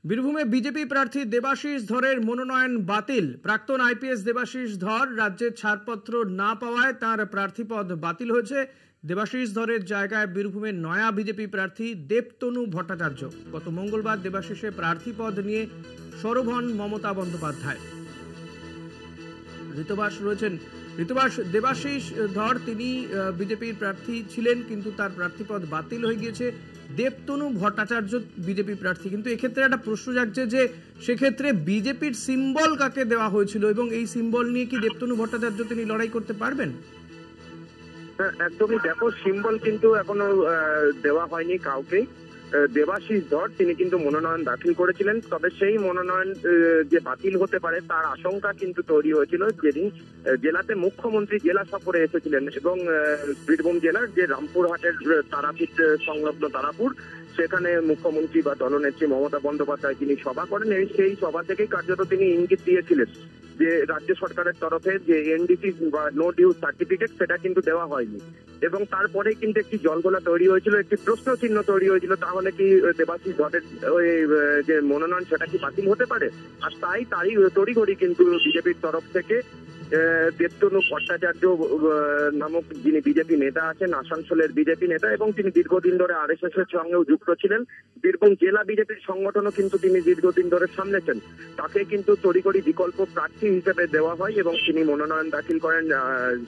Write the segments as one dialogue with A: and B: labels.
A: বীরভূমে বিজেপি প্রার্থী দেবাশিস ধরের মনোনয়ন বাতিল। প্রাক্তন আইপিএস দেবাশিস ধর রাজ্যের ছাড়পত্র না পাওয়ায় তার প্রার্থীপদ বাতিল হয়েছে। দেবাশিস ধরের জায়গায় বীরভূমের নয়া বিজেপি প্রার্থী দেবতনু ভট্টাচার্য। গত মঙ্গলবার দেবাশিসের প্রার্থীপদ নিয়ে সরব হন মমতা বন্দ্যোপাধ্যায়। ঋতবাস রয়েছেন। ঋতবাস, দেবাশিস ধর তিনি বিজেপির প্রার্থী ছিলেন, কিন্তু তার প্রার্থীপদ বাতিল হয়ে গিয়েছে। দেবতনু ভট্টাচার্য বিজেপি প্রার্থী, কিন্তু এক্ষেত্রে একটা প্রশ্ন জাগছে যে সেক্ষেত্রে বিজেপির সিম্বল কাকে দেওয়া হয়েছিল এবং এই সিম্বল নিয়ে কি দেবতনু ভট্টাচার্য তিনি লড়াই করতে পারবেন?
B: একদমই, দেখো সিম্বল কিন্তু এখনো দেওয়া হয়নি কাউকে। দেবাশিস ধর তিনি কিন্তু মনোনয়ন দাখিল করেছিলেন, তবে সেই মনোনয়ন যে বাতিল হতে পারে তার আশঙ্কা কিন্তু তৈরি হয়েছিল যেদিন জেলাতে মুখ্যমন্ত্রী জেলা সফরে এসেছিলেন এবং বীরভূম জেলার যে রামপুরহাটের তারাপীঠ সংলগ্ন তারাপুর, সেখানে মুখ্যমন্ত্রী বা দলনেত্রী মমতা বন্দ্যোপাধ্যায় তিনি সভা করেন। সেই সভা থেকেই কার্যত তিনি ইঙ্গিত দিয়েছিলেন যে রাজ্য সরকারের তরফে যে এনডিসি বা নো ডিউ সার্টিফিকেট সেটা কিন্তু দেওয়া হয়নি, এবং তারপরে কিন্তু একটি জলঘোলা তৈরি হয়েছিল, একটি প্রশ্ন চিহ্ন তৈরি হয়েছিল, তাহলে কি দেবাশিস ধরের যে মনোনয়ন সেটা কি বাতিল হতে পারে? আর তারই তড়িঘড়ি কিন্তু বিজেপির তরফ থেকে দেবতনু ভট্টাচার্য নামক যিনি বিজেপি নেতা আছেন, আসানসোলের বিজেপি নেতা, এবং তিনি দীর্ঘদিন ধরে আরএসএস এর সঙ্গেও যুক্ত ছিলেন, বীরভূম জেলা বিজেপির সংগঠনও কিন্তু তিনি দীর্ঘদিন ধরে সামলেছেন, তাকে কিন্তু তড়িঘড়ি বিকল্প প্রার্থী হিসেবে দেওয়া হয় এবং তিনি মনোনয়ন দাখিল করেন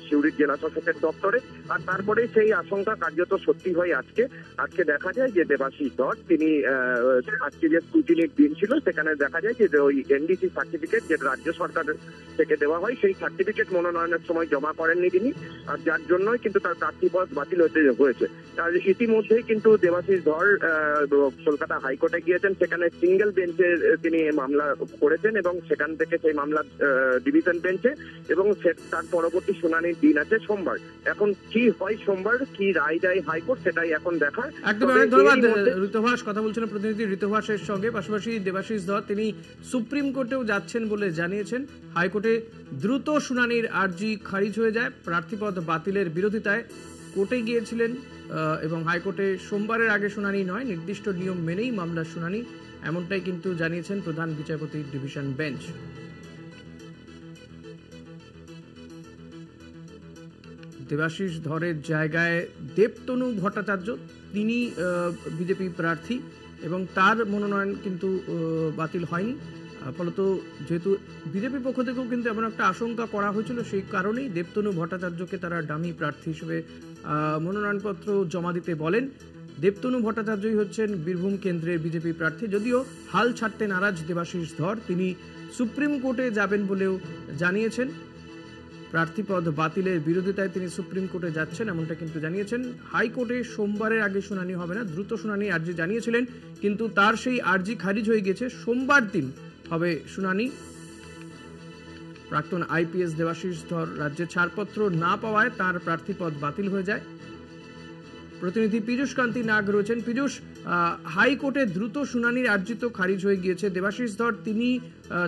B: সিউড়ির জেলা শাসকের দপ্তরে। আর তারপরে সেই আশঙ্কা কার্যত সত্যি হয় আজকে দেখা যায় যে দেবাশিস ধর তিনি আজকে যে স্ক্রুটিনির দিন ছিল সেখানে দেখা যায় যে ওই এনডিসি সার্টিফিকেট যেটা রাজ্য সরকার থেকে দেওয়া হয় সেই সার্টিফিকেট মনোনয়নের সময় জমা করেননি তিনি, আর যার জন্যই কিন্তু তার প্রার্থীপদ বাতিল হয়েছে। তার ইতিমধ্যেই কিন্তু দেবাশিস ধর কলকাতা হাইকোর্টে গিয়েছেন, সেখানে সিঙ্গেল বেঞ্চে তিনি মামলা করেছেন এবং সেখান থেকে সেই মামলা ডিভিশন বেঞ্চে, এবং তার পরবর্তী শুনানির দিন আছে সোমবার। এখন কি হয় সোমবার, কি রায় দেয় হাইকোর্ট, সেটাই এখন দেখা।
A: একদম ধন্যবাদ ঋতভাস। কথা বলছেন প্রতিনিধি ঋতভাসের সঙ্গে। পাশাপাশি দেবাশিস ধর তিনি সুপ্রিম কোর্টেও যাচ্ছেন বলে জানিয়েছেন। হাইকোর্টে দ্রুত শুনানির আর্জি খারিজ হয়ে যায়। প্রার্থীপদ বাতিলের বিরোধিতায় কোর্টে গিয়েছিলেন এবং হাইকোর্টে সোমবারের আগে শুনানি নয়, নির্দিষ্ট নিয়ম মেনেই মামলার শুনানি, এমনটাই কিন্তু জানিয়েছেন প্রধান বিচারপতির ডিভিশন বেঞ্চ। দেবাশিস ধরের জায়গায় দেবতনু ভট্টাচার্য, তিনি বিজেপি প্রার্থী এবং তার মনোনয়ন কিন্তু বাতিল হয়নি। ফলত যেহেতু বিজেপির পক্ষ থেকেও কিন্তু এমন একটা আশঙ্কা করা হয়েছিল, সেই কারণেই দেবতনু ভট্টাচার্যকে তারা ডামি প্রার্থী হিসেবে মনোনয়নপত্র জমা দিতে বলেন। দেবতনু ভট্টাচার্যই হচ্ছেন বীরভূম কেন্দ্রের বিজেপি প্রার্থী। যদিও হাল ছাড়তে নারাজ দেবাশিস ধর, তিনি সুপ্রিম কোর্টে যাবেন বলেও জানিয়েছেন। প্রার্থীপদ বাতিলের বিরোধিতায় তিনি সুপ্রিম কোর্টে যাচ্ছেন, এমনটা কিন্তু জানিয়েছেন। হাইকোর্টে সোমবারের আগে শুনানি হবে না, দ্রুত শুনানি আর্জি জানিয়েছিলেন, কিন্তু তার সেই আর্জি খারিজ হয়ে গেছে। সোমবার দিন হবে শুনানি। প্রাক্তন আইপিএস দেবাশিস ধর রাজ্যে ছাড়পত্র না পাওয়ায় তার প্রার্থীপদ বাতিল হয়ে যায়। প্রতিনিধি পীযূষ কান্তি নাগ রয়েছেন। পীযূষ, হাইকোর্টে দ্রুত শুনানির আর্জি তো খারিজ হয়ে গিয়েছে। দেবাশিস ধর তিনি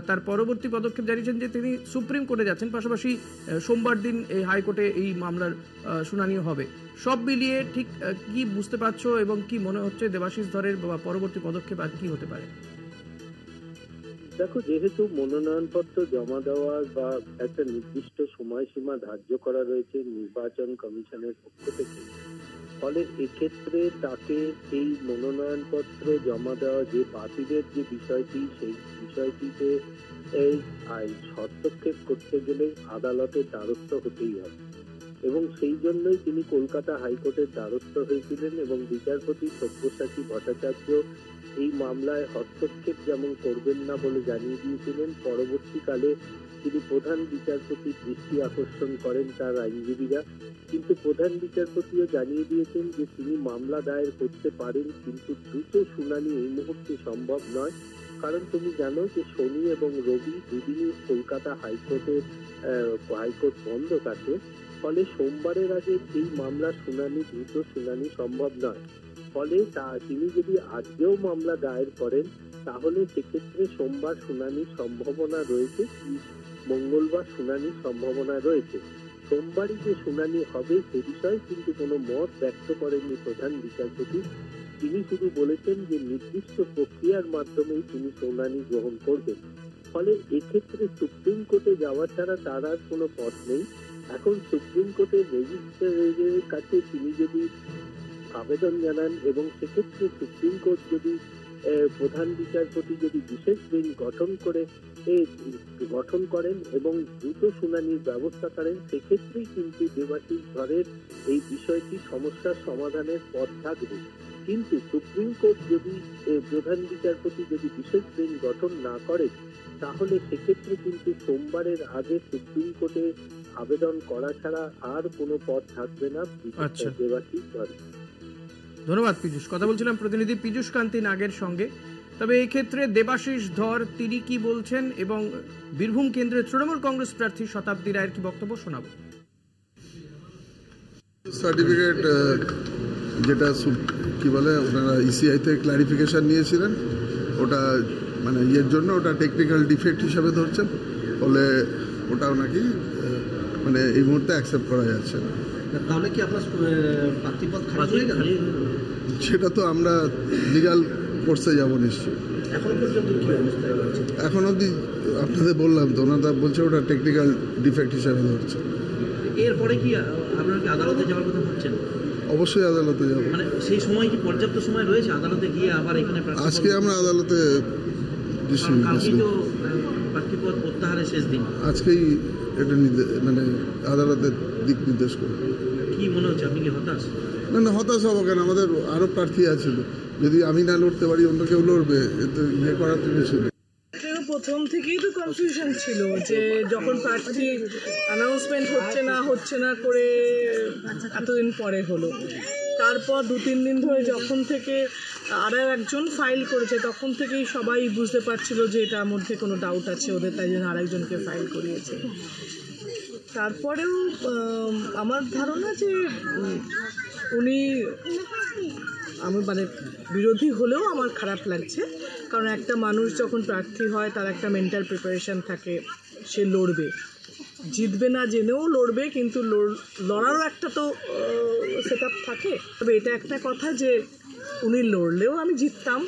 A: তার পরবর্তী পদক্ষেপ জানিয়েছেন যে তিনি সুপ্রিম কোর্টে যাচ্ছেন, পাশাপাশি সোমবার দিন এই হাইকোর্টে এই মামলার শুনানিও হবে। সব মিলিয়ে ঠিক কি বুঝতে পারছো এবং কি মনে হচ্ছে দেবাশিস ধরের পরবর্তী পদক্ষেপ আর কি হতে পারে?
C: দেখো, যেহেতু মনোনয়নপত্র জমা দেওয়ার বা একটা নির্দিষ্ট সময়সীমা ধার্য করা রয়েছে নির্বাচন কমিশনের পক্ষ থেকে, ফলে এক্ষেত্রে তাকে এই মনোনয়নপত্র জমা দেওয়া যে বাতিলের যে বিষয়টি, সেই বিষয়টিতে হস্তক্ষেপ করতে গেলে আদালতের দ্বারস্থ হতেই হবে, এবং সেই জন্যই তিনি কলকাতা হাইকোর্টের দ্বারস্থ হয়েছিলেন। এবং বিচারপতি সব্যসাচী ভট্টাচার্য এই মামলায় হস্তক্ষেপ যেমন করবেন না বলে জানিয়ে দিয়েছিলেন, পরবর্তীকালে তিনি প্রধান বিচারপতির দৃষ্টি আকর্ষণ করেন তার আইনজীবীরা, কিন্তু প্রধান বিচারপতিও জানিয়ে দিয়েছেন যে তিনি মামলা দায়ের করতে পারেন, কিন্তু দ্রুত শুনানি এই মুহূর্তে সম্ভব নয়। কারণ তুমি জানো যে শনি এবং রবি দুদিনই কলকাতা হাইকোর্ট বন্ধ থাকে, ফলে সোমবারের আগে এই মামলার দ্রুত শুনানি সম্ভব নয়। ফলে তিনি যদি আজকেও মামলা দায়ের করেন তাহলে সেক্ষেত্রে সোমবার শুনানির সম্ভাবনা রয়েছে, মঙ্গলবার শুনানির সম্ভাবনা রয়েছে। সোমবারই যে শুনানি হবে সে বিষয়ে কিন্তু কোনো মত ব্যক্ত করেননি প্রধান বিচারপতি। তিনি শুধু বলেছেন যে নির্দিষ্ট প্রক্রিয়ার মাধ্যমেই তিনি শুনানি গ্রহণ করবেন। ফলে এক্ষেত্রে সুপ্রিম কোর্টে যাওয়া ছাড়া তার আর কোনো পথ নেই। এখন সুপ্রিম কোর্টের রেজিস্ট্রারের কাছে তিনি যদি আবেদন জানান এবং সেক্ষেত্রে সুপ্রিম কোর্ট যদি প্রধান বিচারপতি যদি বিশেষ বেঞ্চ গঠন করেন এবং দ্রুত শুনানির ব্যবস্থা করেন, সেক্ষেত্রেই কিন্তু দেবাশিস ধরের এই বিষয়টি সমস্যার সমাধানের পথ থাকবে। কিন্তু সুপ্রিম কোর্ট যদি প্রধান বিচারপতি যদি বিশেষ বেঞ্চ গঠন না করে, তাহলে সেক্ষেত্রে কিন্তু সোমবারের আগে সুপ্রিম কোর্টে আবেদন করা ছাড়া আর কোনো পথ থাকবে না দেবাশিস ধরে।
A: ধন্যবাদ পীযূষ। কথা বলছিলাম প্রতিনিধি পীযূষ কান্তি নাগের সঙ্গে। তবে এই ক্ষেত্রে দেবাশিস ধর তিনি কি বলছেন এবং বীরভূম কেন্দ্রের তৃণমূল কংগ্রেস প্রার্থী শতাব্দী রায়ের কি বক্তব্য শোনাবো।
D: সার্টিফিকেট যেটা কি বলে আপনারা ইসিআই থেকে ক্লারিফিকেশন নিয়েছিলেন, ওটা মানে ইয়ের জন্য ওটা টেকনিক্যাল ডিফেক্ট হিসাবে ধরছেন, ফলে ওটাও নাকি মানে এই মুহূর্তে অ্যাকসেপ্ট করা যাচ্ছে না।
E: তাহলে কি আপনার প্রার্থীপদ খারাপ হয়ে গেল?
D: সেটা তো আমরা লিগাল কোর্সে যাব নিশ্চয়ই। এখন অবধি আপনাদের বললাম তো, ওনারা বলছে ওটা টেকনিক্যাল ডিফেক্ট হিসাবে ধরছে।
E: এরপরে কি আপনারা কি আদালতে যাওয়ার কথা ভাবছেন?
D: অবশ্যই আদালতে যাব।
E: মানে সেই সময় কি পর্যাপ্ত সময় রয়েছে আদালতে গিয়ে আবার এখানে?
D: আজকে আমরা আদালতে
E: প্রার্থীপদ প্রত্যাহারের শেষ দিন,
D: আজকেই এটা মানে আদালতের দিক নির্দেশ করে।
E: কি মনে হচ্ছে, আপনি কি হতাশ?
D: না, হতাশ হবো কেন? আমাদের আরো প্রার্থী আছে, যদি আমি না লড়তে পারি অন্য কেউ লড়বে, এতে ইয়ে করার তো কিছু নেই।
F: প্রথম থেকেই তো কনফিউশন ছিল যে যখন প্রার্থী অ্যানাউন্সমেন্ট হচ্ছে না করে এতদিন পরে হলো, তারপর 2-3 দিন ধরে যখন থেকে আরও একজন ফাইল করেছে তখন থেকেই সবাই বুঝতে পারছিল যে এটার মধ্যে কোনো ডাউট আছে ওদের, তাই জন্য আরেকজনকে ফাইল করিয়েছে। তারপরেও আমার ধারণা যে উনি, আমি মানে বিরোধী হলেও আমার খারাপ লাগছে, কারণ একটা মানুষ যখন প্রার্থী হয় তার একটা মেন্টাল প্রিপারেশন থাকে, সে লড়বে, জিতবে না জেনেও লড়বে, কিন্তু লড়ারও একটা তো সেট আপ থাকে। তবে এটা একটা কথা যে উনি লড়লেও আমি জিততাম,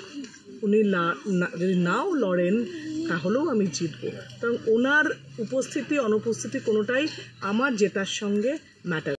F: উনি যদি নাও লড়েন তাহলেও আমি জিতবো, কারণ ওনার উপস্থিতি অনুপস্থিতি কোনোটাই আমার জেতার সঙ্গে ম্যাটার।